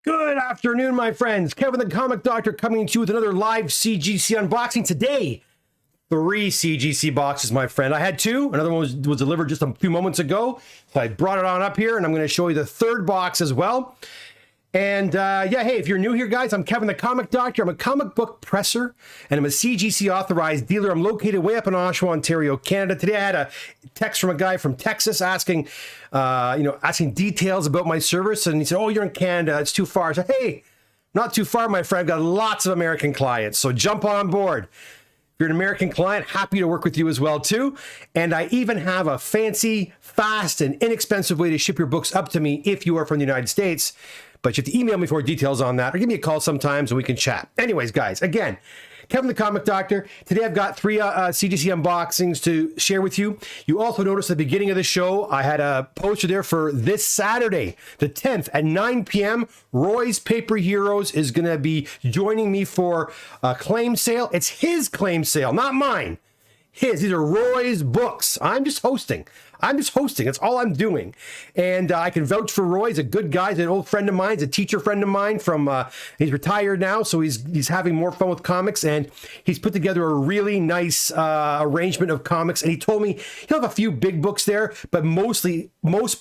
Good afternoon, my friends. Kevin the Comic Doctor coming to you with another live CGC unboxing today. 3 CGC boxes, my friend. I had 2. Another one was delivered just a few moments ago. So I brought it on up here, and I'm going to show you the 3rd box as well. And yeah, hey, if you're new here, guys, I'm Kevin the Comic Doctor. I'm a comic book presser, and I'm a CGC authorized dealer. I'm located way up in Oshawa, Ontario, Canada. Today I had a text from a guy from Texas asking, asking details about my service. And he said, oh, you're in Canada. It's too far. I said, hey, not too far, my friend. I've got lots of American clients, so jump on board. If you're an American client, happy to work with you as well, too. And I even have a fancy, fast, and inexpensive way to ship your books up to me if you are from the United States. But you have to email me for details on that, or give me a call sometimes and we can chat. Anyways, guys, again, Kevin the Comic Doctor. Today I've got 3 CGC unboxings to share with you. You also noticed at the beginning of the show, I had a poster there for this Saturday, the 10th at 9 p.m. Roy's Paper Heroes is going to be joining me for a claim sale. It's his claim sale, not mine. His. These are Roy's books. I'm just hosting. That's all I'm doing. And I can vouch for Roy. He's a good guy. He's an old friend of mine. He's a teacher friend of mine from, he's retired now, so he's having more fun with comics. And he's put together a really nice arrangement of comics. And he told me he'll have a few big books there, but most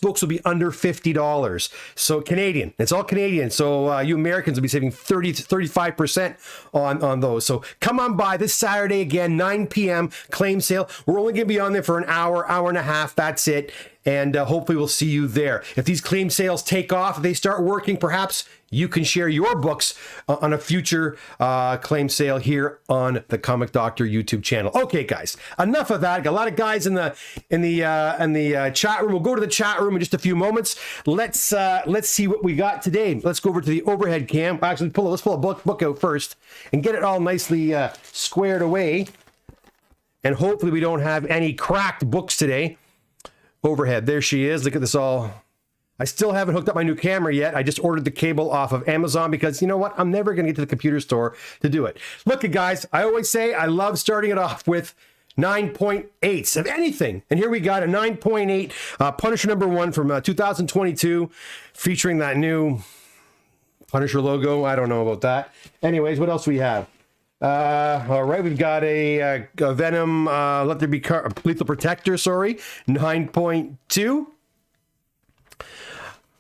books will be under $50. So Canadian. It's all Canadian. So you Americans will be saving 30 to 35% on those. So come on by this Saturday again, 9 p.m. claim sale. We're only going to be on there for an hour and a half. That's it. And hopefully we'll see you there. If these claim sales take off, if they start working, perhaps you can share your books on a future claim sale here on the Comic Doctor YouTube channel. Okay, guys, enough of that. Got a lot of guys in the chat room. We'll go to the chat room in just a few moments. Let's see what we got today. Let's go over to the overhead cam. Actually, let's pull a book out first and get it all nicely squared away. And hopefully we don't have any cracked books today. Overhead, there she is. Look at this all. I still haven't hooked up my new camera yet. I just ordered the cable off of Amazon because you know what? I'm never going to get to the computer store to do it. Look at guys, I always say I love starting it off with 9.8s of anything. And here we got a 9.8 Punisher #1 from 2022 featuring that new Punisher logo. I don't know about that. Anyways, what else we have? All right, we've got a Venom Let There Be Lethal Protector, 9.2.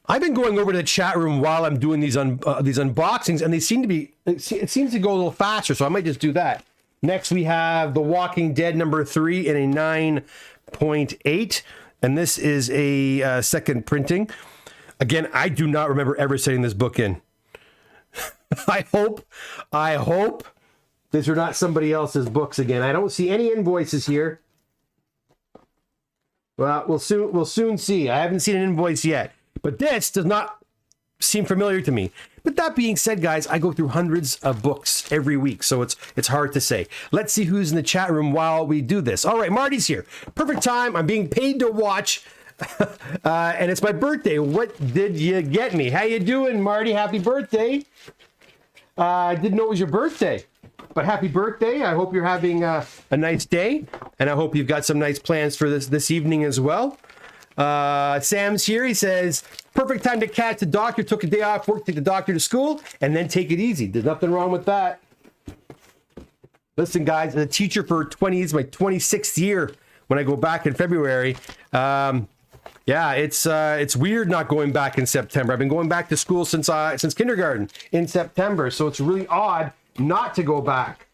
I've been going over to the chat room while I'm doing these unboxings, and they seem to be, it seems to go a little faster, so I might just do that. Next, we have The Walking Dead #3 in a 9.8, and this is a second printing. Again, I do not remember ever setting this book in. I hope these are not somebody else's books again. I don't see any invoices here. Well, we'll soon see. I haven't seen an invoice yet, but this does not seem familiar to me. But that being said, guys, I go through hundreds of books every week, so it's hard to say. Let's see who's in the chat room while we do this. All right, Marty's here. Perfect time. I'm being paid to watch, and it's my birthday. What did you get me? How you doing, Marty? Happy birthday. I didn't know it was your birthday. But happy birthday. I hope you're having a nice day. And I hope you've got some nice plans for this evening as well. Sam's here. He says, perfect time to catch the doctor. Took a day off work, take the doctor to school, and then take it easy. There's nothing wrong with that. Listen, guys, as a teacher for 20, it's my 26th year when I go back in February. Yeah, it's weird not going back in September. I've been going back to school since kindergarten in September, so it's really odd not to go back.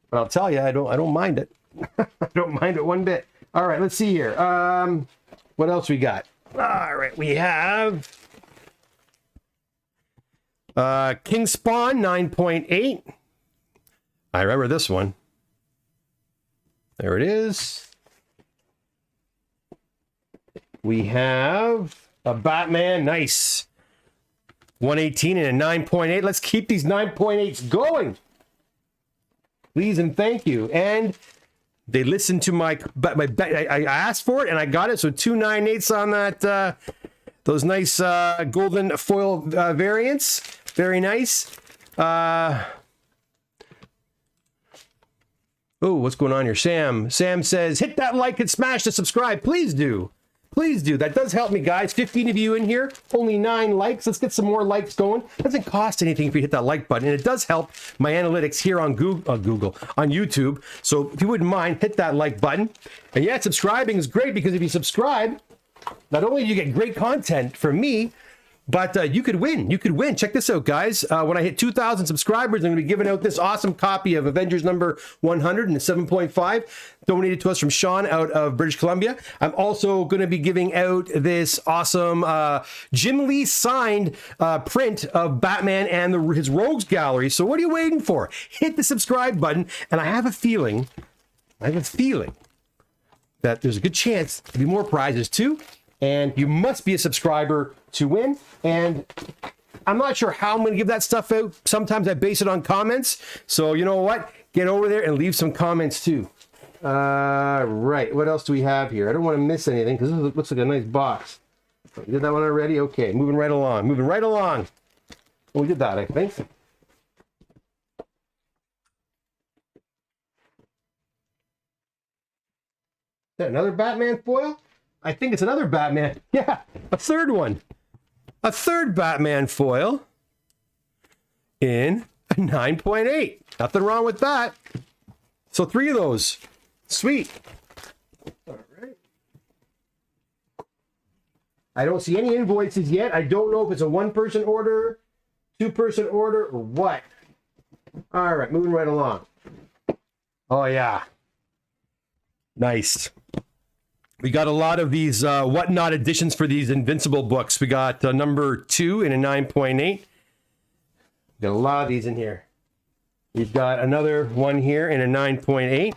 But I'll tell you, I don't mind it. I don't mind it one bit. All right, let's see here. What else we got? All right, we have King Spawn 9.8. I remember this one. There it is. We have a Batman, nice. 118 and a 9.8. Let's keep these 9.8s going. Please and thank you. And they listened to I asked for it and I got it. So 2 9.8s on that. Those nice golden foil variants. Very nice. Oh, what's going on here? Sam says, hit that like and smash the subscribe. Please do. Please do. That does help me, guys. 15 of you in here, only 9 likes. Let's get some more likes going. It doesn't cost anything if you hit that like button, and it does help my analytics here on Google, on YouTube. So if you wouldn't mind, hit that like button. And yeah, subscribing is great, because if you subscribe, not only do you get great content from me, but you could win. You could win. Check this out, guys. When I hit 2,000 subscribers, I'm going to be giving out this awesome copy of Avengers number 100 and 7.5, donated to us from Sean out of British Columbia. I'm also going to be giving out this awesome Jim Lee signed print of Batman and his Rogues Gallery. So what are you waiting for? Hit the subscribe button. And I have a feeling that there's a good chance there'll be more prizes too. And you must be a subscriber to win. And I'm not sure how I'm going to give that stuff out. Sometimes I base it on comments. So you know what? Get over there and leave some comments too. Right. What else do we have here? I don't want to miss anything, because this looks like a nice box. We did that one already? Okay. Moving right along. Moving right along. Well, we did that, I think. Is that another Batman foil? I think it's another Batman. Yeah, a third one. A third Batman foil in a 9.8. Nothing wrong with that. So 3 of those. Sweet. All right. I don't see any invoices yet. I don't know if it's a 1-person order, 2-person order, or what. All right, moving right along. Oh, yeah. Nice. We got a lot of these whatnot editions for these Invincible books. We got number 2 in a 9.8. Got a lot of these in here. We've got another one here in a 9.8.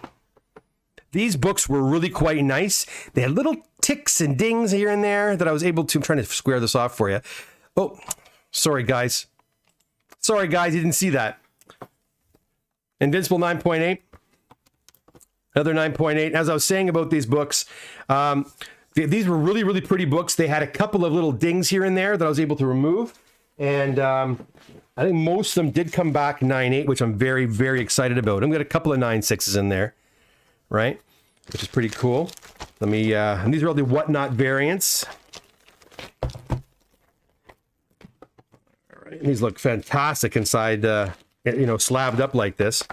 These books were really quite nice. They had little ticks and dings here and there that I was able to... I'm trying to square this off for you. Oh, sorry, guys. Sorry, guys, you didn't see that. Invincible 9.8. Another 9.8. As I was saying about these books, these were really, really pretty books. They had a couple of little dings here and there that I was able to remove. And I think most of them did come back 9.8, which I'm very, very excited about. I'm got a couple of 9.6s in there, right? Which is pretty cool. Let me, and these are all the whatnot variants. All right, and these look fantastic inside, you know, slabbed up like this.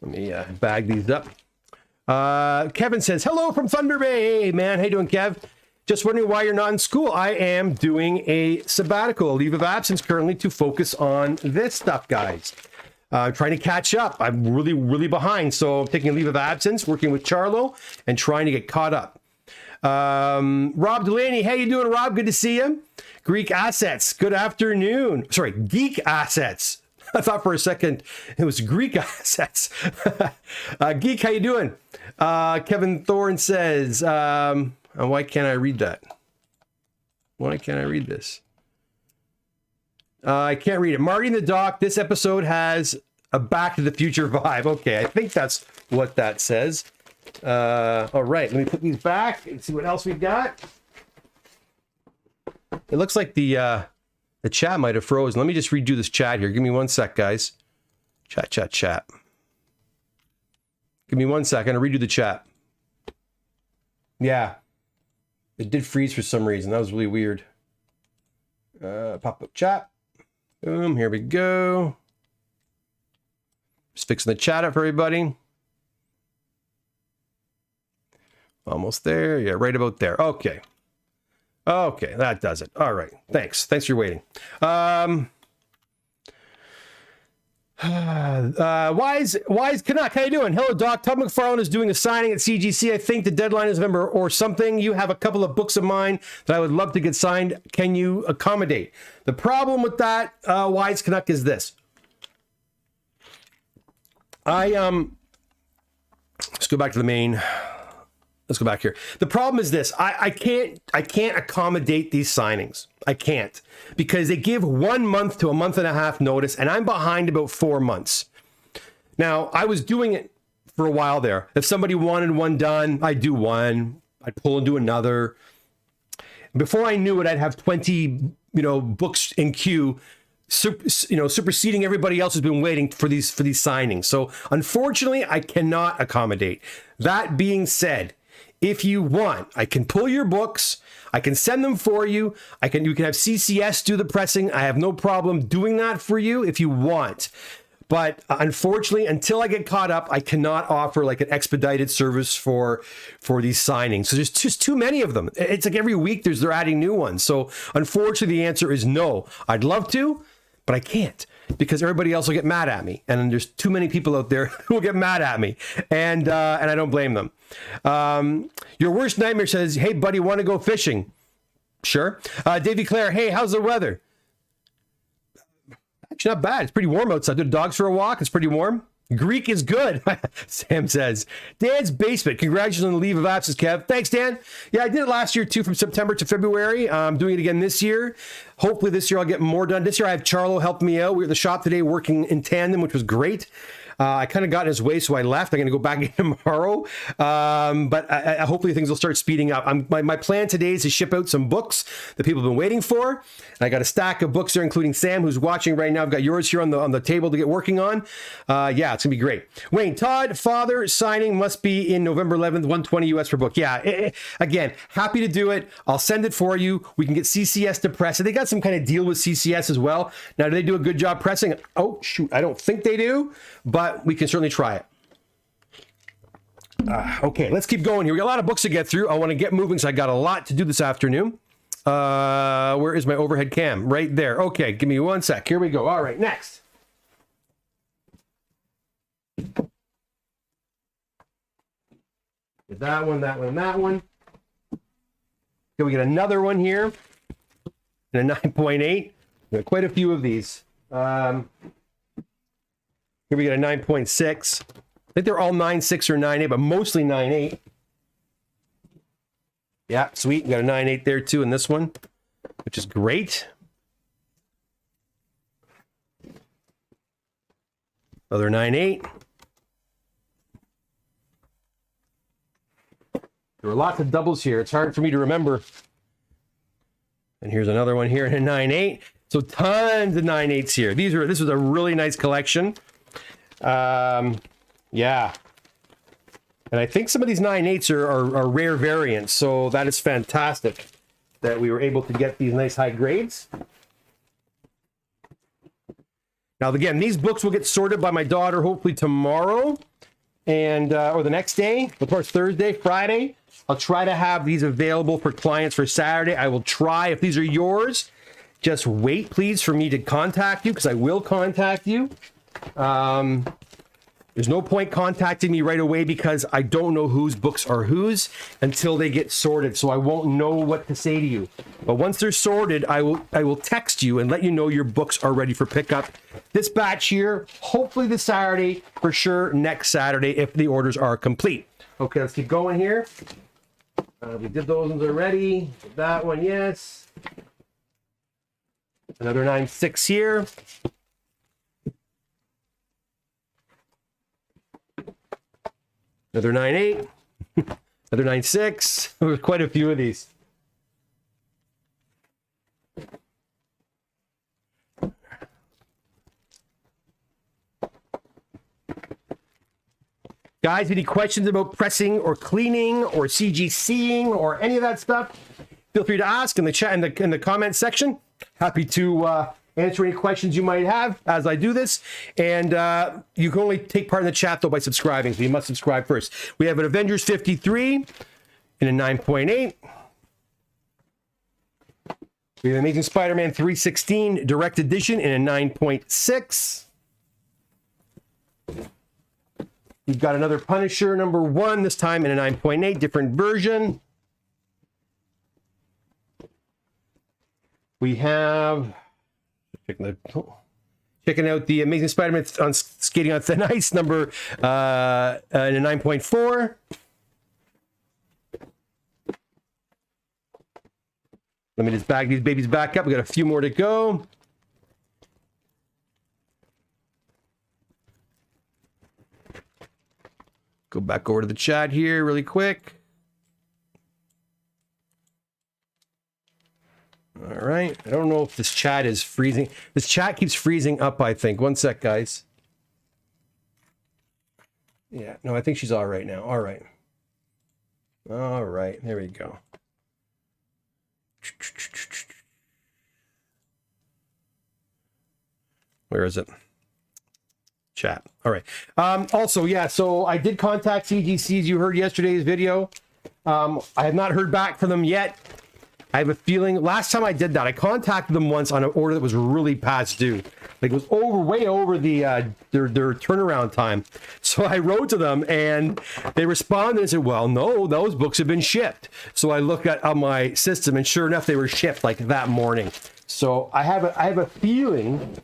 Let me bag these up. Kevin says, hello from Thunder Bay. Hey, man. How you doing, Kev? Just wondering why you're not in school. I am doing a sabbatical, a leave of absence currently, to focus on this stuff, guys. I'm trying to catch up. I'm really, really behind. So I'm taking a leave of absence, working with Charlo, and trying to get caught up. Rob Delaney. How you doing, Rob? Good to see you. Greek Assets. Good afternoon. Sorry, Geek Assets. I thought for a second it was Greek Assets. Geek, how you doing? Kevin Thorne says, why can't I read that? Why can't I read this? I can't read it. Marty in the Dock, this episode has a Back to the Future vibe. Okay, I think that's what that says. All right, let me put these back and see what else we've got. It looks like the chat might have frozen. Let me just redo this chat here. Give me 1 sec, guys. Chat. Give me 1 second. I'll redo the chat. Yeah. It did freeze for some reason. That was really weird. Pop up chat. Boom. Here we go. Just fixing the chat up for everybody. Almost there. Yeah, right about there. Okay. Okay, that does it. All right. Thanks for waiting. Wise Canuck, how you doing? Hello, Doc. Todd McFarlane is doing a signing at CGC. I think the deadline is November or something. You have a couple of books of mine that I would love to get signed. Can you accommodate? The problem with that, Wise Canuck, is this. Let's go back to the main. Let's go back here. The problem is this. I can't accommodate these signings. I can't, because they give 1 month to a month and a half notice, and I'm behind about 4 months. Now, I was doing it for a while there. If somebody wanted one done, I'd do one. I'd pull and do another. Before I knew it, I'd have 20, books in queue, superseding everybody else who's been waiting for these signings. So unfortunately, I cannot accommodate. That being said, if you want, I can pull your books. I can send them for you. You can have CCS do the pressing. I have no problem doing that for you if you want. But unfortunately, until I get caught up, I cannot offer like an expedited service for these signings. So there's just too many of them. It's like every week they're adding new ones. So unfortunately, the answer is no. I'd love to, but I can't, because everybody else will get mad at me. And there's too many people out there who will get mad at me. And I don't blame them. Your worst nightmare says, hey, buddy, want to go fishing? Sure. Davey Claire, hey, how's the weather? Actually, not bad. It's pretty warm outside. Took the dogs for a walk. It's pretty warm. Greek is good, Sam says. Dan's Basement. Congratulations on the leave of absence, Kev. Thanks, Dan. Yeah, I did it last year, too, from September to February. I'm doing it again this year. Hopefully this year I'll get more done. This year I have Charlo help me out. We were at the shop today working in tandem, which was great. I kind of got in his way, so I left. I'm going to go back in tomorrow. But hopefully things will start speeding up. My plan today is to ship out some books that people have been waiting for. And I got a stack of books there, including Sam, who's watching right now. I've got yours here on the table to get working on. Yeah, it's going to be great. Wayne, Todd, father signing must be in November 11th, 120 US per book. Yeah, again, happy to do it. I'll send it for you. We can get CCS to press it. They got some kind of deal with CCS as well. Now, do they do a good job pressing? Oh, shoot, I don't think they do, but we can certainly try it. Okay, let's keep going here. We got a lot of books to get through. I want to get moving, so I got a lot to do this afternoon. Where is my overhead cam? Right there. Okay, give me one sec. Here we go. All right, next. That one, that one, and that one. Okay, we get another one here. And a 9.8. We got quite a few of these. Here we got a 9.6. I think they're all 9.6 or 9.8, but mostly 9.8. Yeah, sweet. We got a 9.8 there too in this one, which is great. Another 9.8. There were lots of doubles here. It's hard for me to remember. And here's another one here in a 9.8. So tons of 9.8s here. This was a really nice collection. Yeah. And I think some of these 9.8s are rare variants. So that is fantastic that we were able to get these nice high grades. Now, again, these books will get sorted by my daughter hopefully tomorrow and or the next day, of course, Thursday, Friday. I'll try to have these available for clients for Saturday. I will try. If these are yours, just wait, please, for me to contact you, because I will contact you. There's no point contacting me right away because I don't know whose books are whose until they get sorted, so I won't know what to say to you. But once they're sorted, I will text you and let you know your books are ready for pickup. This batch here, hopefully this Saturday, for sure next Saturday if the orders are complete. Okay, let's keep going here. We did those ones already. That one, yes. Another 9.6 here. Another 9.8. Another 9.6. There's quite a few of these. Guys, any questions about pressing or cleaning or CGCing or any of that stuff, feel free to ask in the chat, in the comment section. Happy to answer any questions you might have as I do this. And you can only take part in the chat, though, by subscribing, so you must subscribe first. We have an Avengers 53 in a 9.8. We have Amazing Spider-Man 316 Direct Edition in a 9.6. We've got another Punisher #1, this time in a 9.8, different version. We have checking out the Amazing Spider-Man on Skating on Thin Ice in a 9.4. Let me just bag these babies back up. We got a few more to go. Go back over to the chat here really quick. All right. I don't know if this chat is freezing. This chat keeps freezing up, I think. One sec, guys. Yeah. No, I think she's all right now. All right. All right, there we go. Where is it? Chat. All right. Also, yeah, so I did contact CGCs. You heard yesterday's video. I have not heard back from them yet. I have a feeling last time I did that, I contacted them once on an order that was really past due. Like it was way over the their turnaround time. So I wrote to them and they responded and said, well, no, those books have been shipped. So I looked at on my system and sure enough, they were shipped like that morning. So I have a feeling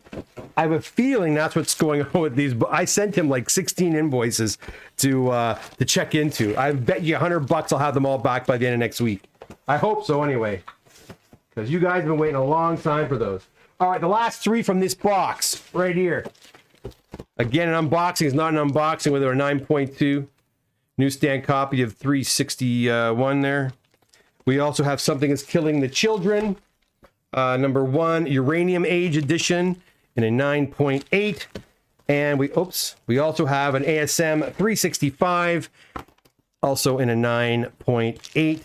that's what's going on with these. But I sent him like 16 invoices to check into. I bet you $100 I'll have them all back by the end of next week. I hope so anyway, because you guys have been waiting a long time for those. All right, the last three from this box right here. Again, an unboxing is not an unboxing with a 9.2 newsstand copy of 361 there. We also have Something Is Killing the Children. Number 1, Uranium Age edition in a 9.8. And we also have an ASM 365, also in a 9.8.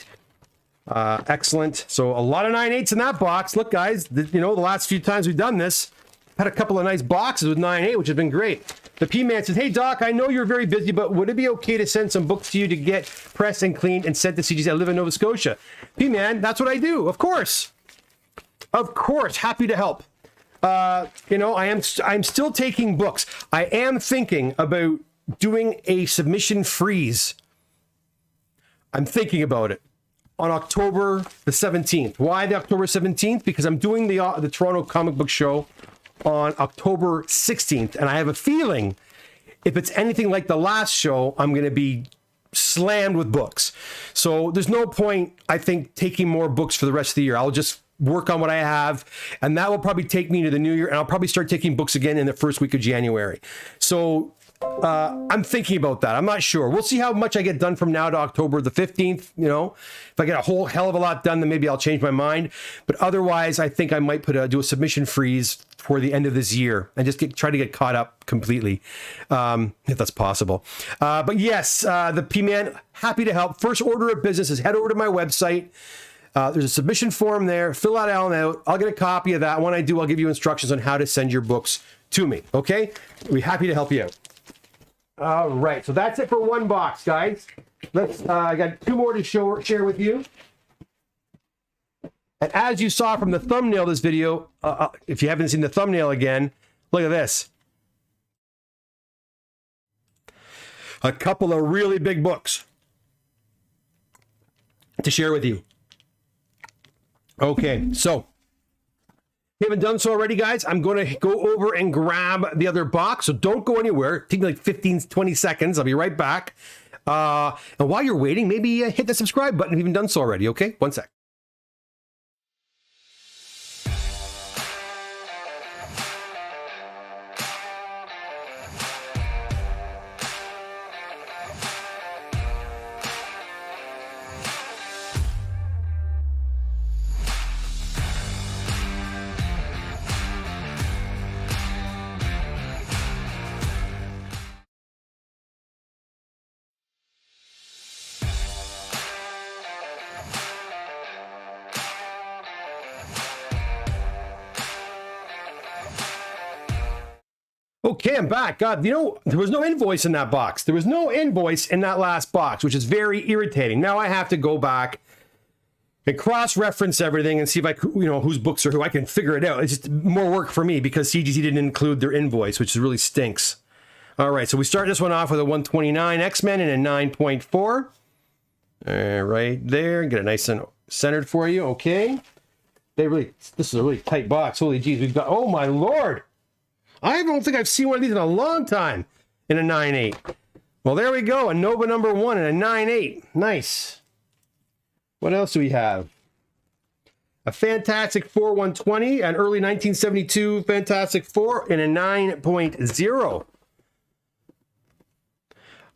Excellent. So a lot of 9.8s in that box. Look, guys, you know, the last few times we've done this, had a couple of nice boxes with 9.8, which has been great. The P-Man says, hey, Doc, I know you're very busy, but would it be okay to send some books to you to get pressed and cleaned and sent to CGC? I live in Nova Scotia. P-Man, that's what I do. Of course. Of course. Happy to help. You know, I'm still taking books. I am thinking about doing a submission freeze. I'm thinking about it. On October the 17th. Why the October 17th? Because I'm doing the Toronto Comic Book Show on October 16th. And I have a feeling if it's anything like the last show, I'm going to be slammed with books. So there's no point, I think, taking more books for the rest of the year. I'll just work on what I have. And that will probably take me to the new year. And I'll probably start taking books again in the first week of January. So I'm thinking about that. I'm not sure. We'll see how much I get done from now to October the 15th. You know, if I get a whole hell of a lot done, then maybe I'll change my mind. But otherwise, I think I might do a submission freeze for the end of this year and just try to get caught up completely, if that's possible. But yes, the P-Man, happy to help. First order of business is head over to my website. There's a submission form there. Fill that out. I'll get a copy of that. When I do, I'll give you instructions on how to send your books to me. Okay? We'll be happy to help you out. All right, so that's it for one box, guys. I got two more to share with you. And as you saw from the thumbnail of this video, if you haven't seen the thumbnail again, look at this. A couple of really big books to share with you. Okay, so if you haven't done so already, guys, I'm going to go over and grab the other box. So don't go anywhere. Take me like 15, 20 seconds. I'll be right back. And while you're waiting, maybe hit the subscribe button if you haven't done so already. Okay, 1 sec. Okay, I'm back. God, you know, there was no invoice in that box. There was no invoice in that last box, which is very irritating. Now I have to go back and cross-reference everything and see if I, you know, whose books are who. I can figure it out. It's just more work for me because CGC didn't include their invoice, which really stinks. All right, so we start this one off with a 129 X-Men and a 9.4. Right there. Get it nice and centered for you. Okay. This is a really tight box. Holy jeez, we've got, oh my Lord. I don't think I've seen one of these in a long time in a 9.8. Well, there we go. A Nova number 1 and a 9.8. Nice. What else do we have? A Fantastic Four 120, an early 1972 Fantastic Four in a 9.0.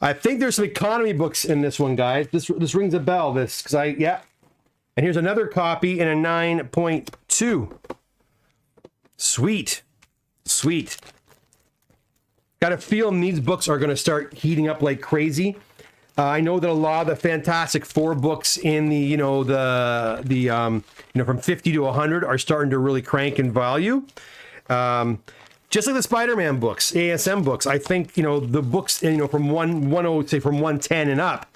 I think there's some economy books in this one, guys. This rings a bell, yeah. And here's another copy in a 9.2. Sweet. Got a feeling these books are going to start heating up like crazy. I know that a lot of the Fantastic Four books in the, from 50 to 100 are starting to really crank in value. Just like the Spider-Man books, ASM books, I think, the books, from 110 and up,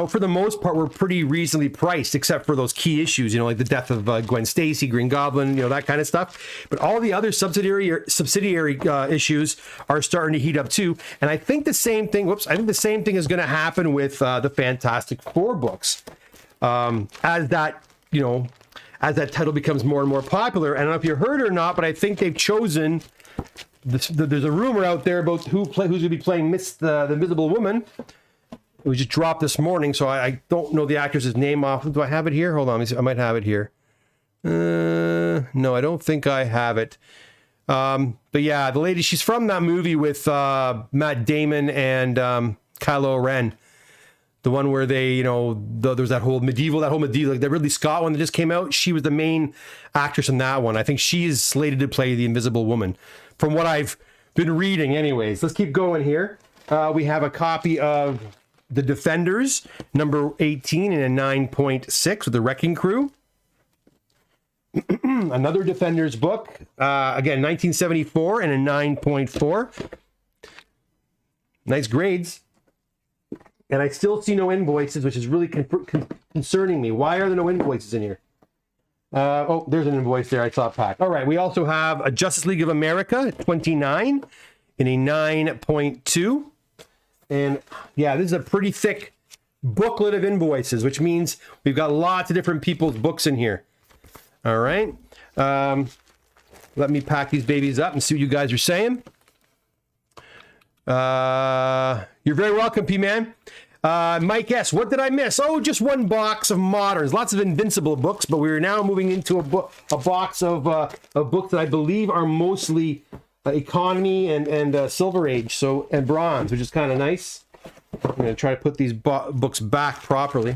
for the most part, were pretty reasonably priced, except for those key issues, like the death of Gwen Stacy, Green Goblin, that kind of stuff. But all the other subsidiary issues are starting to heat up too. And I think the same thing. I think the same thing is going to happen with the Fantastic Four books, as that title becomes more and more popular. I don't know if you heard or not, but I think they've chosen. There's a rumor out there about who's going to be playing the Invisible Woman. It was just dropped this morning, so I don't know the actress's name off. Do I have it here? Hold on, I might have it here. No, I don't think I have it. But yeah, the lady, she's from that movie with Matt Damon and Kylo Ren. The one where they, there's that whole medieval, like the Ridley Scott one that just came out. She was the main actress in that one. I think she is slated to play the Invisible Woman, from what I've been reading anyways. Let's keep going here. We have a copy of The Defenders, number 18 in a 9.6 with the Wrecking Crew. Another Defenders book, again, 1974 and a 9.4. Nice grades. And I still see no invoices, which is really concerning me. Why are there no invoices in here? Oh, there's an invoice there. I saw it packed. All right, we also have a Justice League of America, 29 in a 9.2. And yeah, this is a pretty thick booklet of invoices, which means we've got lots of different people's books in here. All right. Let me pack these babies up and see what you guys are saying. You're very welcome, P-Man. Mike S., what did I miss? Oh, just one box of moderns. Lots of Invincible books, but we're now moving into a box of books that I believe are mostly economy and Silver Age, and bronze, which is kind of nice. I'm going to try to put these books back properly.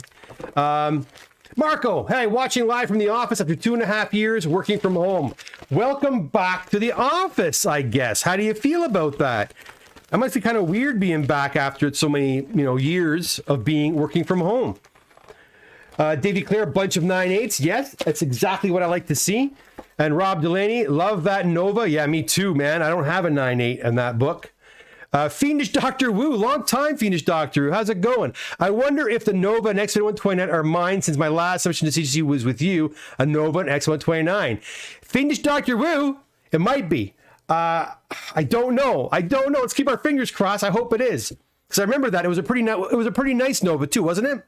Marco, hey, watching live from the office after 2.5 years working from home. Welcome back to the office, I guess. How do you feel about that? That must be kind of weird being back after so many, years of working from home. Davey Clare, a bunch of 9/8. Yes, that's exactly what I like to see. And Rob Delaney, love that Nova. Yeah, me too, man. I don't have a 9/8 in that book. Fiendish Dr. Wu, long time Fiendish Dr. Wu. How's it going? I wonder if the Nova and X129 are mine, since my last submission to CGC was with you, a Nova and X129. Fiendish Dr. Wu, it might be. I don't know. Let's keep our fingers crossed. I hope it is, because I remember that it was a pretty nice Nova too, wasn't it?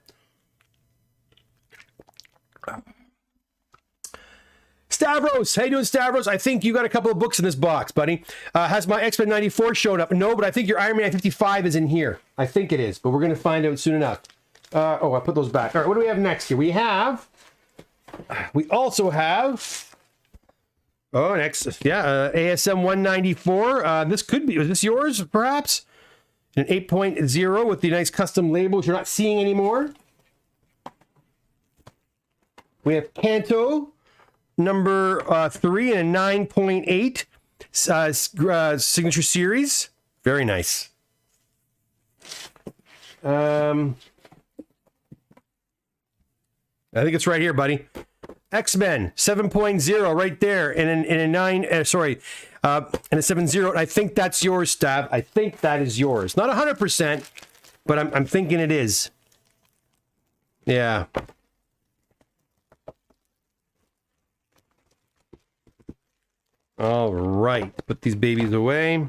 Stavros, how you doing, Stavros? I think you got a couple of books in this box, buddy. Has my X-Men 94 shown up? No, but I think your Iron Man 55 is in here. I think it is, but we're going to find out soon enough. I put those back. All right, what do we have next here? We also have... Oh, next, ASM 194. This could be, is this yours, perhaps? An 8.0 with the nice custom labels you're not seeing anymore. We have Kanto, number 3 and a 9.8 signature series. Very nice. I think it's right here, buddy. X-Men 7.0 right there, and a 9, and a 7.0. I think that's yours, Stav. I think that is yours. Not 100%, but I'm thinking it is. Yeah. All right, put these babies away.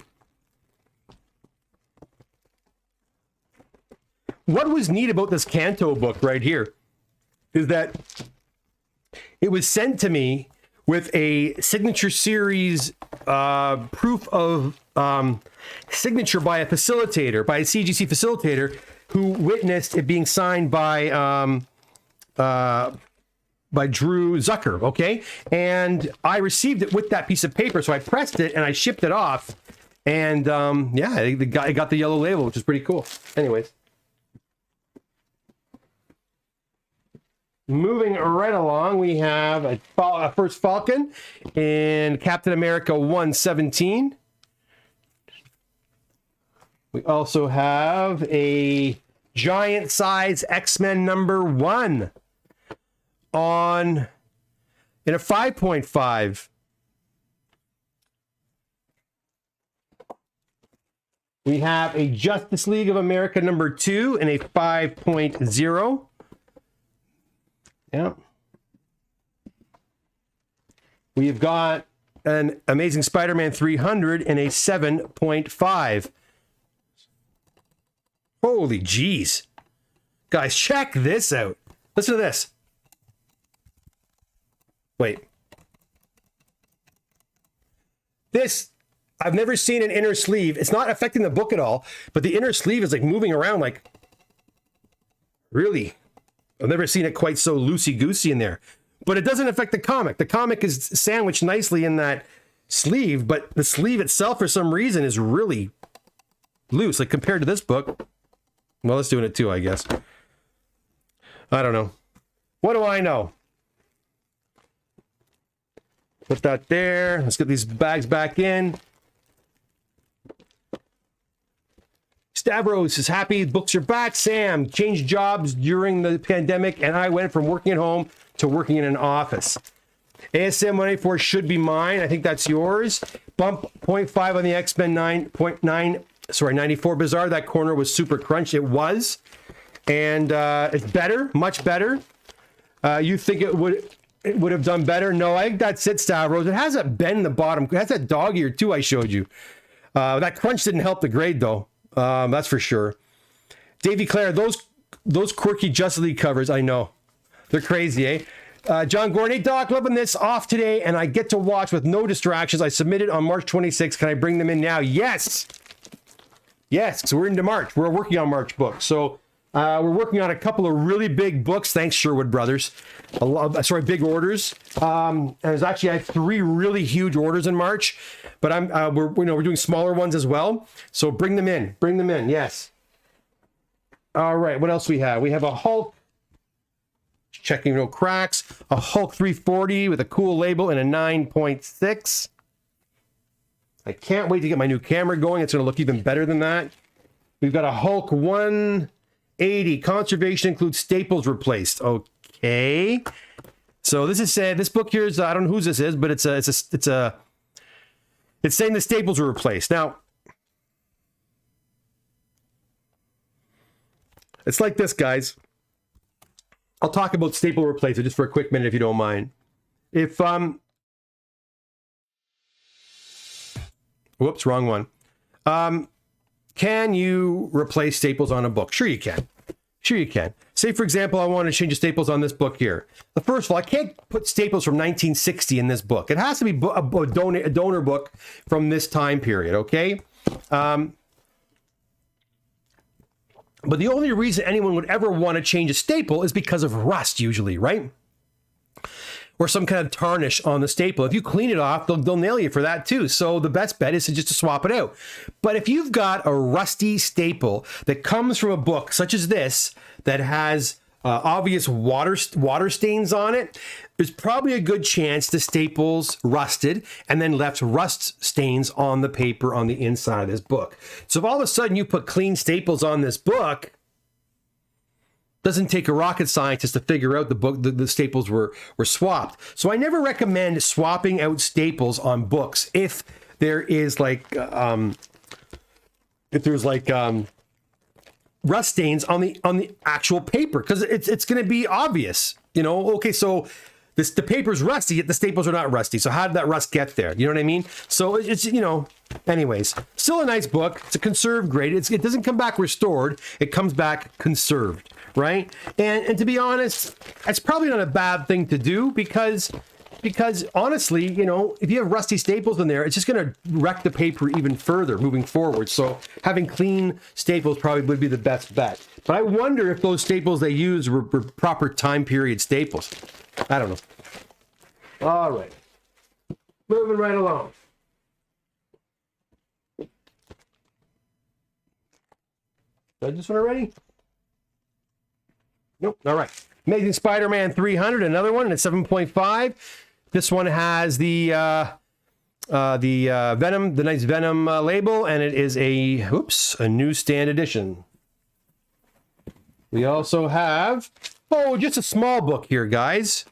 What was neat about this Kanto book right here is that it was sent to me with a signature series proof of signature by a facilitator, by a CGC facilitator, who witnessed it being signed by Drew Zucker, okay? And I received it with that piece of paper, so I pressed it and I shipped it off. And I got the yellow label, which is pretty cool. Anyways. Moving right along, we have a first Falcon in Captain America 117. We also have a giant size X-Men #1 in a 5.5. We have a Justice League of America #2 in a 5.0. Yeah. We've got an Amazing Spider-Man 300 in a 7.5. Holy jeez. Guys, check this out. Listen to this. Wait. This, I've never seen an inner sleeve. It's not affecting the book at all, but the inner sleeve is like moving around like, really? I've never seen it quite so loosey-goosey in there. But it doesn't affect the comic. The comic is sandwiched nicely in that sleeve, but the sleeve itself, for some reason, is really loose. Like, compared to this book. Well, it's doing it too, I guess. I don't know. What do I know? Put that there. Let's get these bags back in. Stavros is happy. Books are back. Sam changed jobs during the pandemic, and I went from working at home to working in an office. ASM 184 should be mine. I think that's yours. Bump 0.5 on the X-Men 94 Bizarre. That corner was super crunch. It was. And it's better, much better. You think it would have done better? No, I think that's it, Stavros. It has that bend in the bottom. It has that dog ear too, I showed you. That crunch didn't help the grade though. That's for sure. Davey Clare, those quirky Justice League covers, I know. They're crazy, eh? John Gordon, hey Doc, loving this. Off today, and I get to watch with no distractions. I submitted on March 26th. Can I bring them in now? Yes! Yes, because we're into March. We're working on March books. So we're working on a couple of really big books. Thanks, Sherwood Brothers. Big orders. And there's actually, I have 3 really huge orders in March. But we're doing smaller ones as well. So bring them in. Bring them in, yes. All right, what else we have? We have a Hulk. Checking no cracks. A Hulk 340 with a cool label and a 9.6. I can't wait to get my new camera going. It's going to look even better than that. We've got a Hulk 180. Conservation includes staples replaced. Okay. So this is this book here is, I don't know whose this is, but it's saying the staples were replaced. Now, it's like this, guys. I'll talk about staple replacer just for a quick minute if you don't mind. If whoops, wrong one. Can you replace staples on a book? Sure you can. Sure you can. Say, for example, I want to change the staples on this book here. First of all, I can't put staples from 1960 in this book. It has to be a donor book from this time period, okay? But the only reason anyone would ever want to change a staple is because of rust, usually, right? Or some kind of tarnish on the staple. If you clean it off, they'll nail you for that too. So the best bet is just to swap it out. But if you've got a rusty staple that comes from a book such as this, that has obvious water stains on it, there's probably a good chance the staples rusted and then left rust stains on the paper on the inside of this book. So if all of a sudden you put clean staples on this book, doesn't take a rocket scientist to figure out the staples were swapped. So I never recommend swapping out staples on books if there is rust stains on the actual paper, because it's going to be obvious, okay, so the paper's rusty, yet the staples are not rusty. So how did that rust get there? You know what I mean? So it's, anyways, still a nice book. It's a conserved grade. It doesn't come back restored. It comes back conserved, right? And to be honest, that's probably not a bad thing to do because honestly, if you have rusty staples in there, it's just going to wreck the paper even further moving forward. So having clean staples probably would be the best bet. But I wonder if those staples they used were proper time period staples. I don't know. All right. Moving right along. Did I do this one already? Nope. All right. Amazing Spider-Man 300, another one at 7.5. This one has the Venom, the nice Venom label, and it is a newsstand edition. We also have, oh, just a small book here, guys.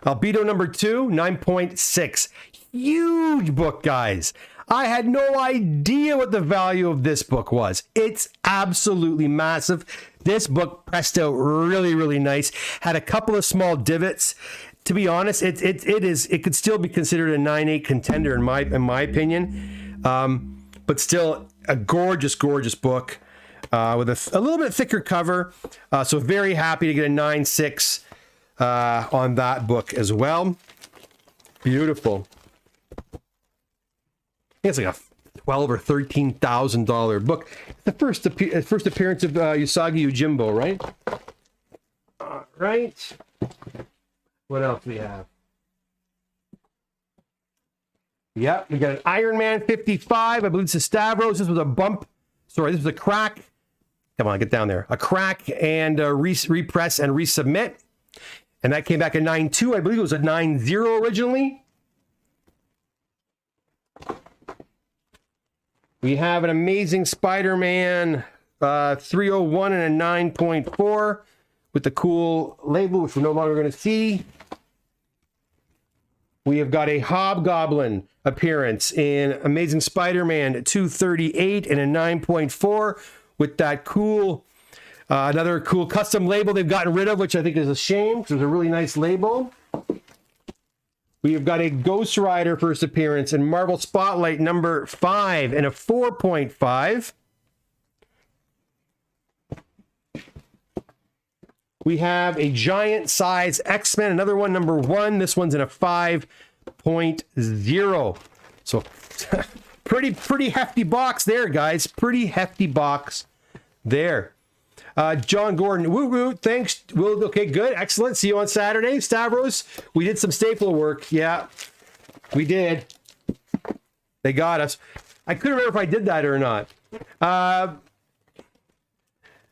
Albedo number 2, 9.6. Huge book, guys. I had no idea what the value of this book was. It's absolutely massive. This book pressed out really, really nice. Had a couple of small divots. To be honest, it could still be considered a 9.8 contender in my opinion. But still a gorgeous, gorgeous book with a little bit thicker cover. So very happy to get a 9.6 on that book as well. Beautiful. I think it's like a $12,000 or $13,000 book. The first appearance of Usagi Yojimbo, right? All right. What else do we have? Yep, we got an Iron Man 55. I believe it's a Stavros. This was a bump. Sorry, this was a crack. Come on, get down there. A crack and a repress and resubmit. And that came back at 9.2. I believe it was a 9.0 originally. We have an Amazing Spider-Man 301 and a 9.4 with the cool label, which we're no longer going to see. We have got a Hobgoblin appearance in Amazing Spider-Man 238 and a 9.4 with that cool, another cool custom label they've gotten rid of, which I think is a shame because it was a really nice label. We have got a Ghost Rider first appearance in Marvel Spotlight number 5 and a 4.5. We have a giant size X-Men, another one, number 1. This one's in a 5.0. So pretty hefty box there, guys. Pretty hefty box there. John Gordon, woo woo, thanks. Will, okay, good, excellent. See you on Saturday. Stavros, we did some staple work. Yeah, we did. They got us. I couldn't remember if I did that or not.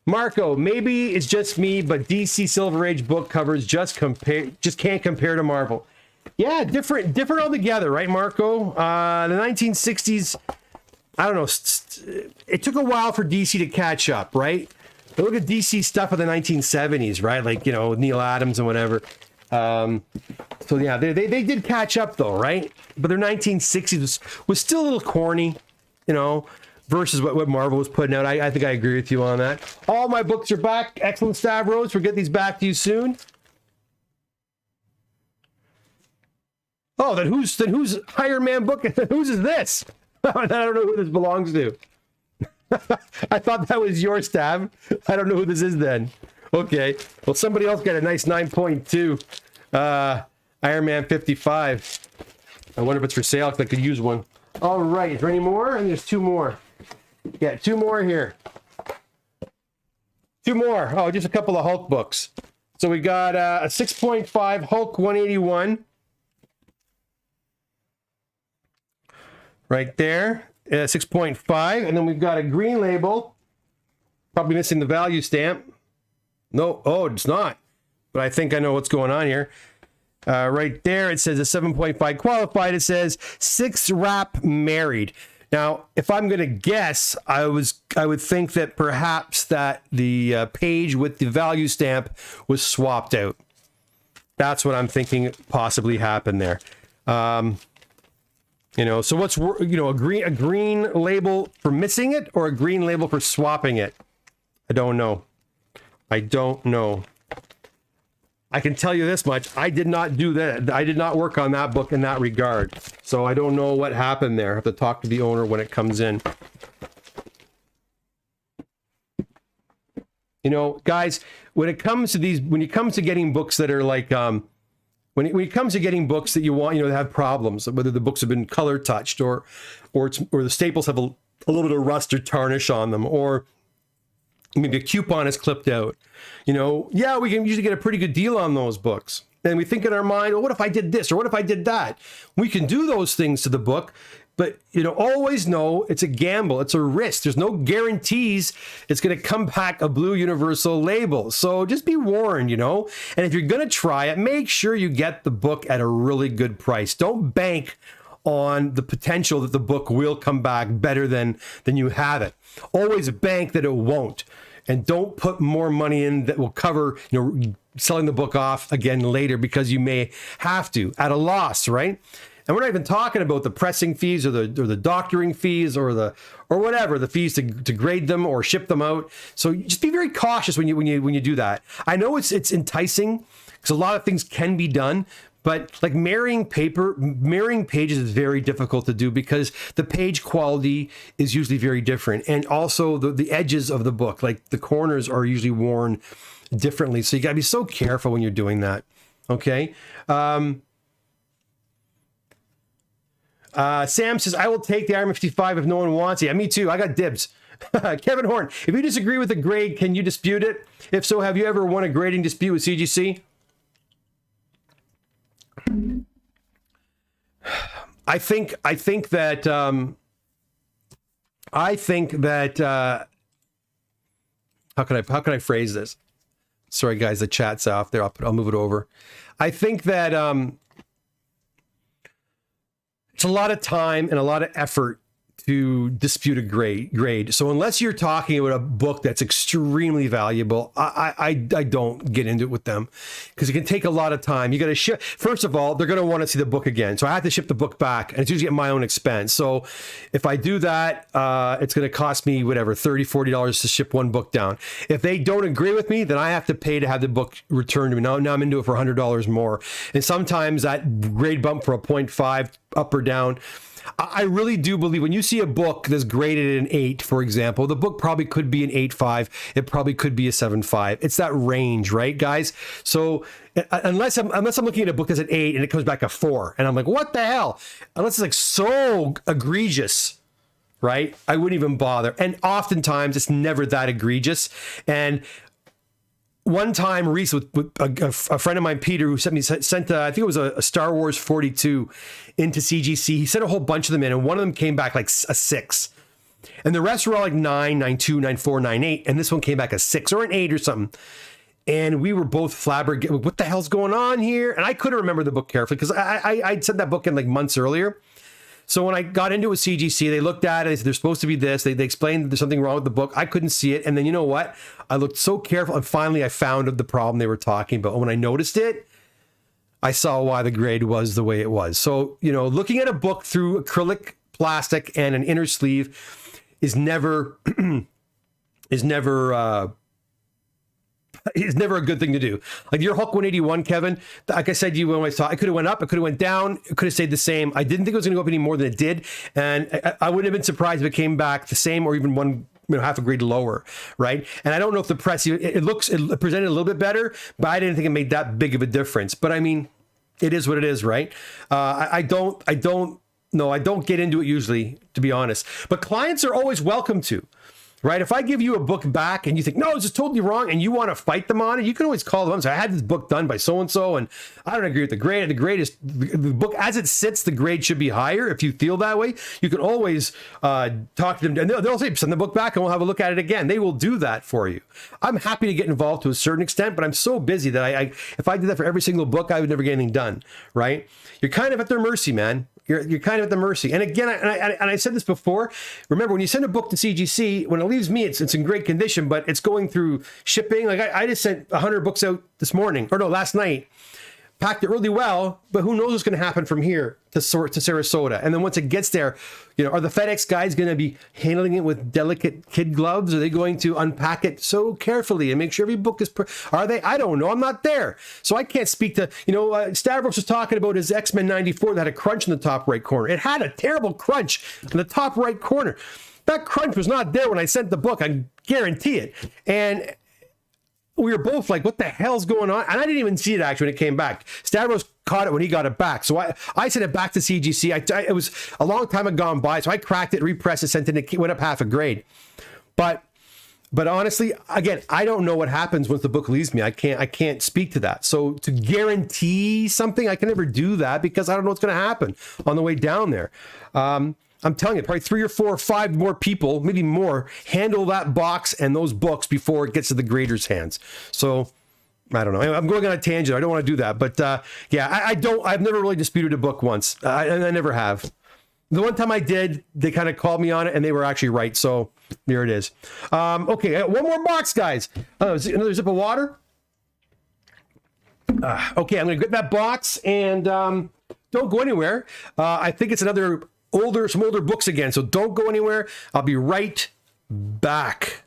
Marco, maybe it's just me, but DC Silver Age book covers just can't compare to Marvel. Yeah, different altogether, right, Marco? The 1960s, I don't know. It took a while for DC to catch up, right? But look at DC stuff of the 1970s, right? Like, you know, Neil Adams and whatever. So yeah, they did catch up though, right? But their 1960s was still a little corny, you know, versus what Marvel was putting out. I think I agree with you on that. All my books are back. Excellent, Stavros. We'll get these back to you soon. Oh, then who's Iron Man book? Whose is this? I don't know who this belongs to. I thought that was your Stab. I don't know who this is then. Okay. Well, somebody else got a nice 9.2 Iron Man 55. I wonder if it's for sale because I could use one. All right. Is there any more? And there's 2 more. Yeah, 2 more here. 2 more. Oh, just a couple of Hulk books. So we got a 6.5 Hulk 181. Right there. 6.5, and then we've got a green label, probably missing the value stamp. No, oh, it's not, but I think I know what's going on here. Right there, it says a 7.5 qualified. It says 6 wrap married. Now, if I'm going to guess, I would think that perhaps that the page with the value stamp was swapped out. That's what I'm thinking possibly happened there. You know, so what's, you know, a green label for missing it or a green label for swapping it? I don't know. I don't know. I can tell you this much. I did not do that. I did not work on that book in that regard. So I don't know what happened there. I have to talk to the owner when it comes in. You know, guys, when it comes to getting books that are like, when it comes to getting books that you want, you know, that have problems, whether the books have been color touched or the staples have a little bit of rust or tarnish on them, or maybe a coupon is clipped out, you know, yeah, we can usually get a pretty good deal on those books. And we think in our mind, well, what if I did this or what if I did that? We can do those things to the book, but, you know, always know it's a gamble. It's a risk. There's no guarantees it's going to come back a blue universal label. So just be warned, you know, and if you're going to try it, make sure you get the book at a really good price. Don't bank on the potential that the book will come back better than you have it. Always bank that it won't, and don't put more money in that will cover, selling the book off again later, because you may have to at a loss, right? And we're not even talking about the pressing fees or the doctoring fees or whatever, the fees to grade them or ship them out. So just be very cautious when you do that. I know it's enticing because a lot of things can be done, but like marrying pages is very difficult to do because the page quality is usually very different, and also the edges of the book, like the corners, are usually worn differently. So you got to be so careful when you're doing that. Okay. Sam says, I will take the Iron 55 if no one wants it. Yeah, me too. I got dibs. Kevin Horn, if you disagree with the grade, can you dispute it? If so, have you ever won a grading dispute with CGC? I think that how can I phrase this? Sorry guys, the chat's off there. I'll move it over. I think that it's a lot of time and a lot of effort to dispute a grade. So unless you're talking about a book that's extremely valuable, I don't get into it with them, because it can take a lot of time. You got to ship. First of all, they're going to want to see the book again. So I have to ship the book back, and it's usually at my own expense. So if I do that, it's going to cost me whatever, $30, $40 to ship one book down. If they don't agree with me, then I have to pay to have the book returned to me. Now I'm into it for $100 more. And sometimes that grade bump for a 0.5 up or down, I really do believe when you see a book that's graded an 8, for example, the book probably could be an 8.5. It probably could be a 7.5. It's that range, right, guys? So unless I'm looking at a book that's an 8 and it comes back a 4, and I'm like, what the hell? Unless it's like so egregious, right? I wouldn't even bother. And oftentimes it's never that egregious. And one time, Reese, with a friend of mine, Peter, who sent I think it was a Star Wars 42 into CGC. He sent a whole bunch of them in, and one of them came back like a 6. And the rest were all like 9, 9.2, 9.4, 9.8. And this one came back a 6 or an 8 or something. And we were both flabbergasted. What the hell's going on here? And I couldn't remember the book carefully because I'd sent that book in like months earlier. So when I got into it with CGC, they looked at it. They said, there's supposed to be this. They explained that there's something wrong with the book. I couldn't see it. And then you know what? I looked so careful. And finally, I found the problem they were talking about. When I noticed it, I saw why the grade was the way it was. So, looking at a book through acrylic plastic and an inner sleeve is never is never a good thing to do. Like your Hulk 181, Kevin, like I said to you when I saw, it could have went up, it could have went down, it could have stayed the same. I didn't think it was going to go up any more than it did. And I wouldn't have been surprised if it came back the same or even one, half a grade lower, right? And I don't know if the press, it presented a little bit better, but I didn't think it made that big of a difference. But I mean, it is what it is, right? I don't get into it usually, to be honest. But clients are always welcome to. Right? If I give you a book back and you think, no, this is totally wrong, and you want to fight them on it, you can always call them and say, I had this book done by so-and-so, and I don't agree with the grade. The grade is, the book, as it sits, the grade should be higher. If you feel that way, you can always talk to them, and they'll say, send the book back and we'll have a look at it again. They will do that for you. I'm happy to get involved to a certain extent, but I'm so busy that if I did that for every single book, I would never get anything done, right? You're kind of at their mercy, man. You're kind of at the mercy. And again, I said this before. Remember, when you send a book to CGC, when it leaves me, it's in great condition, but it's going through shipping. Like I just sent 100 books out last night. Packed it really well, but who knows what's going to happen from here to Sarasota. And then once it gets there, are the FedEx guys going to be handling it with delicate kid gloves? Are they going to unpack it so carefully and make sure every book is, are they? I don't know. I'm not there. So I can't speak to, Stavros was talking about his X-Men 94 that had a crunch in the top right corner. It had a terrible crunch in the top right corner. That crunch was not there when I sent the book. I guarantee it. And we were both like, what the hell's going on? And I didn't even see it actually when it came back. Stavros caught it when he got it back. So I sent it back to CGC. It was a long time had gone by. So I cracked it, repressed it, sent it, it went up half a grade. But honestly, again, I don't know what happens once the book leaves me. I can't speak to that. So to guarantee something, I can never do that because I don't know what's going to happen on the way down there. I'm telling you, probably 3 or 4 or 5 more people, maybe more, handle that box and those books before it gets to the grader's hands. So I don't know. I'm going on a tangent. I don't want to do that. But yeah, I've never really disputed a book once. I never have. The one time I did, they kind of called me on it and they were actually right. So there it is. Okay, one more box, guys. Another sip of water. Okay, I'm going to get that box and don't go anywhere. I think it's some older books again. So don't go anywhere. I'll be right back.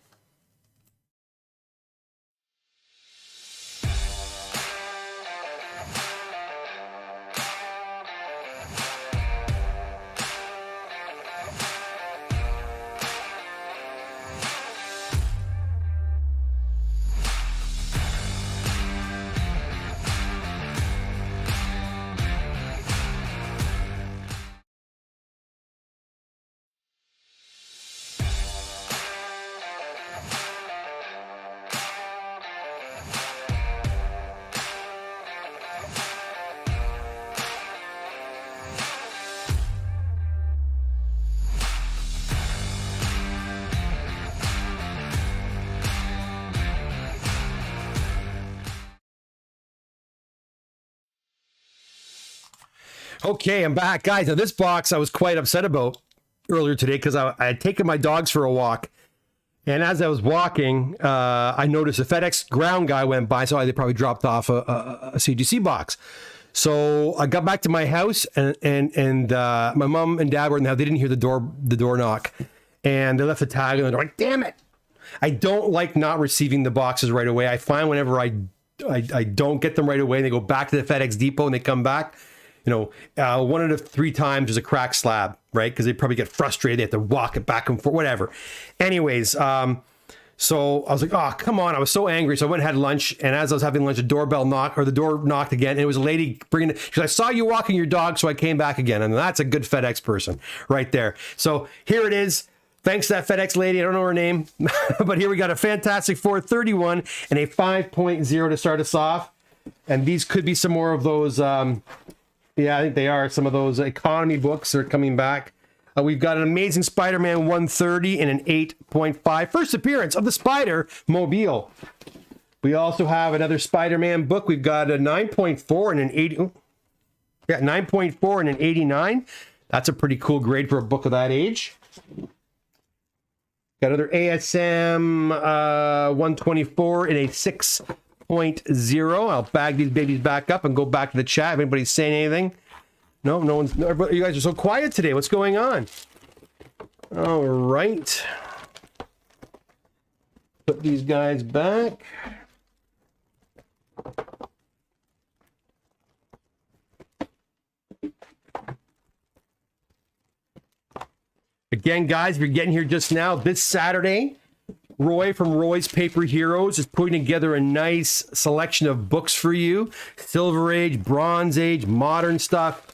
Okay, I'm back, guys. Now this box I was quite upset about earlier today because I had taken my dogs for a walk, and as I was walking, I noticed a FedEx ground guy went by, so they probably dropped off a CGC box. So I got back to my house, and my mom and dad were in the house. They didn't hear the door knock, and they left a tag, and they're like, "Damn it! I don't like not receiving the boxes right away. I find whenever I don't get them right away, and they go back to the FedEx depot and they come back." One out of 3 times there's a cracked slab, right? Because they probably get frustrated. They have to walk it back and forth, whatever. Anyways, so I was like, oh, come on. I was so angry. So I went and had lunch. And as I was having lunch, the door knocked again. And it was a lady bringing it. She goes, I saw you walking your dog, so I came back again. And that's a good FedEx person right there. So here it is. Thanks to that FedEx lady. I don't know her name. But here we got a Fantastic Four 31 and a 5.0 to start us off. And these could be some more of those... yeah, I think they are. Some of those economy books are coming back. We've got an Amazing Spider-Man 130 and an 8.5. First appearance of the Spider-Mobile. We also have another Spider-Man book. We've got a 9.4 and an 80. Yeah, 9.4 and an 89. That's a pretty cool grade for a book of that age. Got another ASM 124 and a 6.0. I'll bag these babies back up and go back to the chat. If anybody's saying anything. No one's. You guys are so quiet today. What's going on? All right. Put these guys back. Again, guys, if you're getting here just now, this Saturday, Roy from Roy's Paper Heroes is putting together a nice selection of books for you. Silver Age, Bronze Age, modern stuff.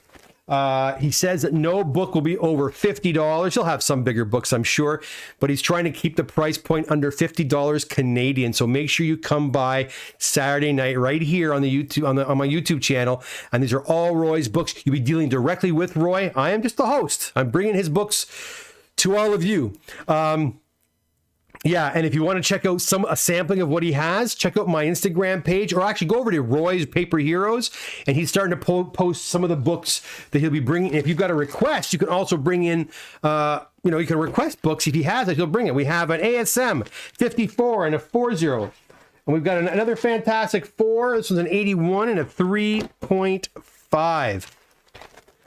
He says that no book will be over $50. He'll have some bigger books, I'm sure, but he's trying to keep the price point under $50 Canadian. So make sure you come by Saturday night right here on the YouTube on my YouTube channel. And these are all Roy's books. You'll be dealing directly with Roy. I am just the host. I'm bringing his books to all of you. Yeah, and if you want to check out a sampling of what he has, check out my Instagram page, or actually go over to Roy's Paper Heroes, and he's starting to post some of the books that he'll be bringing. If you've got a request, you can also bring in, you can request books. If he has it, he'll bring it. We have an ASM 54 and a 40, and we've got another Fantastic Four. This one's an 81 and a 3.5.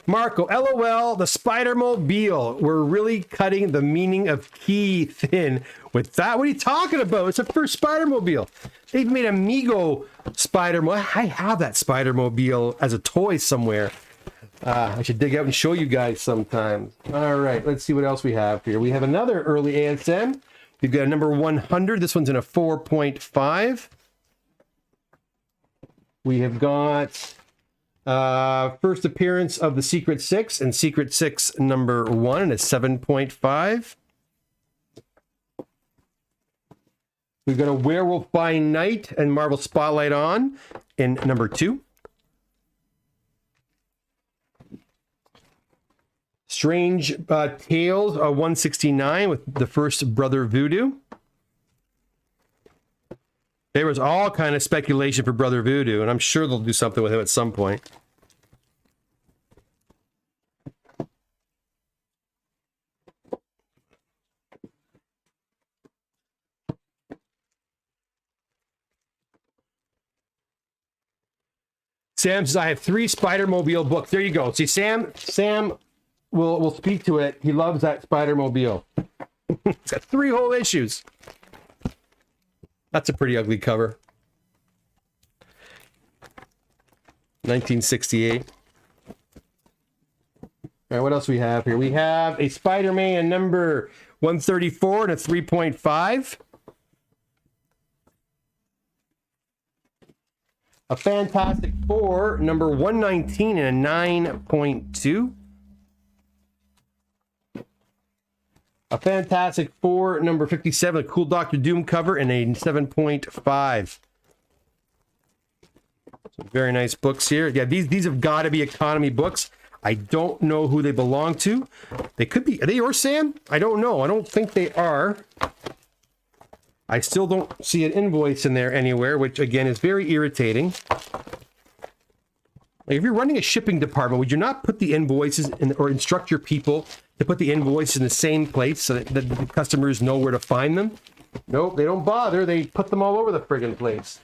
Marco, LOL, the Spider-Mobile. We're really cutting the meaning of key thin with that. What are you talking about? It's the first Spider-Mobile. They've made Amigo Spider-Mobile. I have that Spider-Mobile as a toy somewhere. I should dig out and show you guys sometime. All right, let's see what else we have here. We have another early ASM. We've got a number 100. This one's in a 4.5. We have got... first appearance of the Secret Six and Secret Six number 1 and a 7.5. We've got a Werewolf by Night and Marvel Spotlight on in number 2. Strange Tales 169 with the first Brother Voodoo. There was all kind of speculation for Brother Voodoo, and I'm sure they'll do something with him at some point. Sam says, I have 3 Spider-Mobile books. There you go. See, Sam will speak to it. He loves that Spider-Mobile. It's got 3 whole issues. That's a pretty ugly cover. 1968. All right, what else we have here? We have a Spider-Man number 134 and a 3.5. A Fantastic Four, number 119 and a 9.2. A Fantastic Four, number 57, a cool Doctor Doom cover, and a 7.5. Some very nice books here. Yeah, these have got to be economy books. I don't know who they belong to. They could be. Are they yours, Sam? I don't know. I don't think they are. I still don't see an invoice in there anywhere, which again is very irritating. Like if you're running a shipping department, would you not put the invoices in, or instruct your people to put the invoices in the same place so that the customers know where to find them? Nope, they don't bother. They put them all over the friggin' place.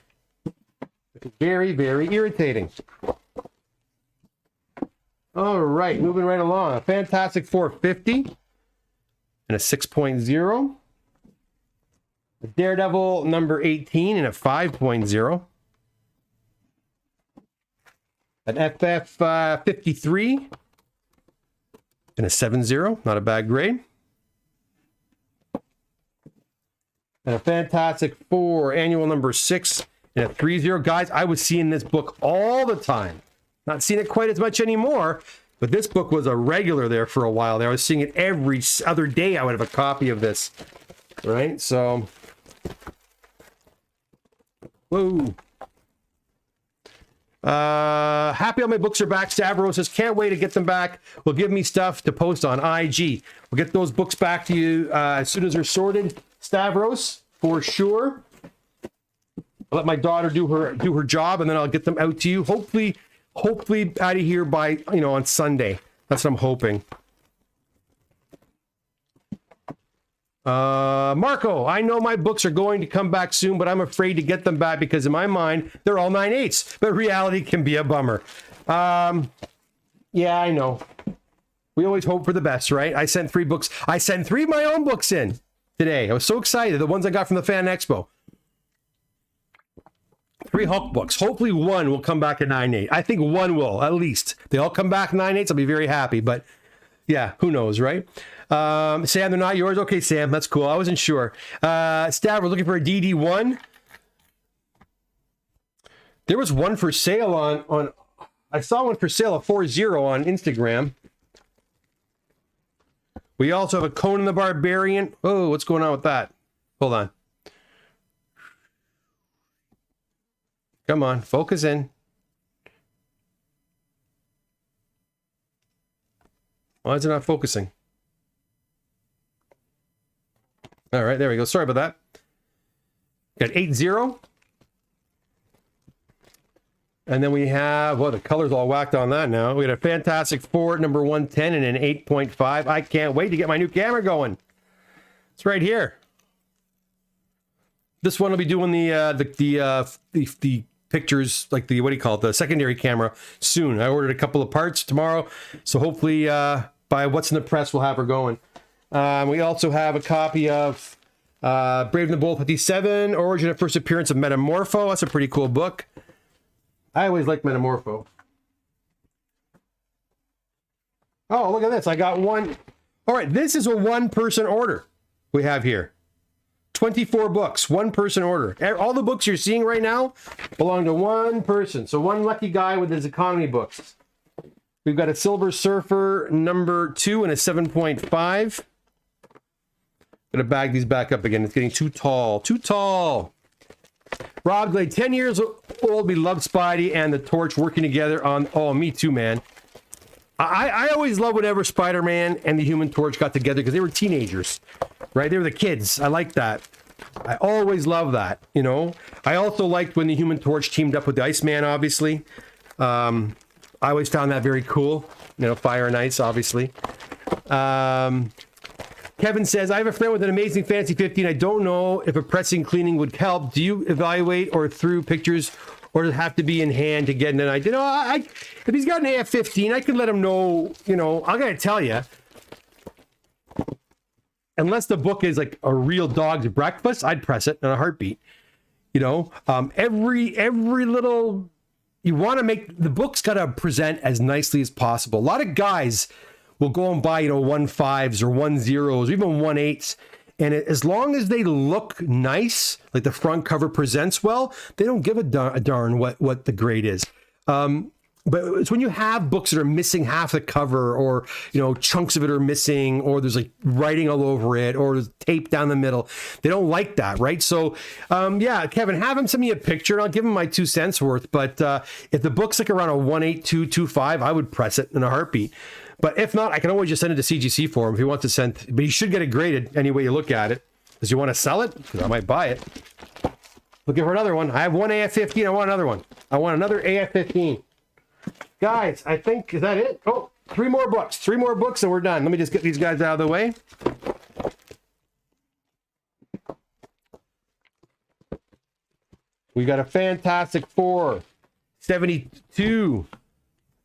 It's very, very irritating. All right, moving right along. A Fantastic 450 and a 6.0. A Daredevil number 18 and a 5.0. An FF 53 and a 7.0. Not a bad grade. And a Fantastic Four annual number 6 and a 3.0. Guys, I was seeing this book all the time. Not seeing it quite as much anymore, but this book was a regular there for a while there. I was seeing it every other day. I would have a copy of this. Right? So... whoa. Happy all my books are back. Stavros says, can't wait to get them back. Will give me stuff to post on IG. We'll get those books back to you as soon as they're sorted. Stavros, for sure. I'll let my daughter do her job, and then I'll get them out to you. Hopefully out of here by, on Sunday. That's what I'm hoping. Marco, I know my books are going to come back soon, but I'm afraid to get them back because in my mind, they're all 9/8. But reality can be a bummer. Yeah, I know. We always hope for the best, right? I sent 3 books. I sent 3 of my own books in today. I was so excited. The ones I got from the Fan Expo. 3 Hulk books. Hopefully one will come back at 9/8. I think one will, at least. They all come back 9/8. I'll be very happy. But yeah, who knows, right? Sam, they're not yours. Okay, Sam, that's cool. I wasn't sure. Stav, we're looking for a DD1. There was one for sale on I saw one for sale, a 4.0 on Instagram. We also have a Conan the Barbarian. Oh, what's going on with that? Hold on. Come on, focus in. Why is it not focusing? All right, there we go. Sorry about that. Got 8.0. And then we have, well, the color's all whacked on that now. We got a Fantastic Four, number 110, and an 8.5. I can't wait to get my new camera going. It's right here. This one will be doing the pictures, like the, what do you call it, the secondary camera soon. I ordered a couple of parts tomorrow, so hopefully by what's in the press, we'll have her going. We also have a copy of Brave and the Bold 57, Origin and First Appearance of Metamorpho. That's a pretty cool book. I always like Metamorpho. Oh, look at this. I got one. All right, this is a one-person order we have here. 24 books, one-person order. All the books you're seeing right now belong to one person. So one lucky guy with his economy books. We've got a Silver Surfer number 2 and a 7.5. Gonna bag these back up again. It's getting too tall. Too tall. Rob Glade, 10 years old. We love Spidey and the Torch working together on... Oh, me too, man. I always love whenever Spider-Man and the Human Torch got together because they were teenagers, right? They were the kids. I like that. I always love that, you know. I also liked when the Human Torch teamed up with the Iceman, obviously. I always found that very cool. You know, fire and ice, obviously. Kevin says, I have a friend with an amazing Fantasy 15. I don't know if a pressing cleaning would help. Do you evaluate or through pictures, or does it have to be in hand to get an idea? You know, if he's got an AF-15, I can let him know, you know, I gotta tell you, unless the book is like a real dog's breakfast, I'd press it in a heartbeat. You know, every little, you want to make, the book's got to present as nicely as possible. A lot of guys will go and buy, you know, 1.5s or 1.0s, or even 1.8s. And as long as they look nice, like the front cover presents well, they don't give a darn what the grade is. But it's when you have books that are missing half the cover, or, you know, chunks of it are missing, or there's like writing all over it, or there's tape down the middle. They don't like that, right? So, yeah, Kevin, have him send me a picture and I'll give him my 2 cents worth. But if the book's like around a 1.82, 2.5, I would press it in a heartbeat. But if not, I can always just send it to CGC for him if he wants to send. But he should get it graded any way you look at it. Does you want to sell it? Because I might buy it. Looking for another one. I have one AF-15. I want another one. I want another AF-15. Guys, I think, is that it? Oh, 3 more books. 3 more books and we're done. Let me just get these guys out of the way. We got a Fantastic Four 72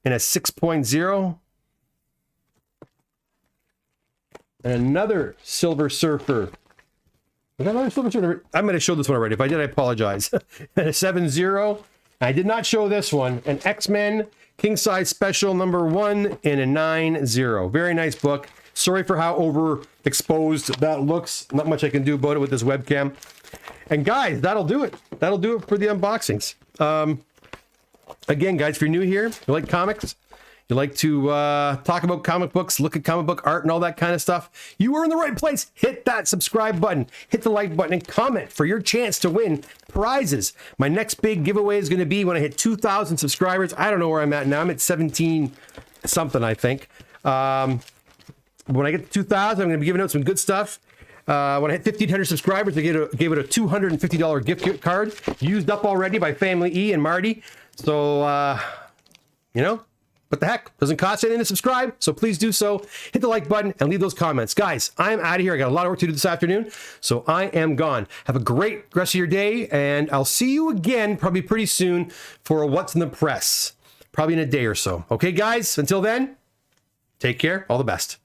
and a 6.0. And another Silver Surfer. Was that another Silver Surfer? I'm going to show this one already. If I did, I apologize. And a 7.0. I did not show this one. An X-Men King Size Special #1 and a 9.0. Very nice book. Sorry for how overexposed that looks. Not much I can do about it with this webcam. And guys, that'll do it. That'll do it for the unboxings. Again, guys, if you're new here, you like comics, you like to talk about comic books, look at comic book art and all that kind of stuff, you are in the right place. Hit that subscribe button, hit the like button, and comment for your chance to win prizes. My next big giveaway is going to be when I hit 2,000 subscribers. I don't know where I'm at now. I'm at 17 something, I think. When I get to 2,000, I'm going to be giving out some good stuff. When I hit 1,500 subscribers, I gave it a $250 gift card, used up already by Family E and Marty. So, you know, what the heck? Doesn't cost anything to subscribe, so please do so. Hit the like button and leave those comments. Guys, I'm out of here. I got a lot of work to do this afternoon, so I am gone. Have a great rest of your day, and I'll see you again probably pretty soon for a What's in the Press, probably in a day or so. Okay, guys? Until then, take care. All the best.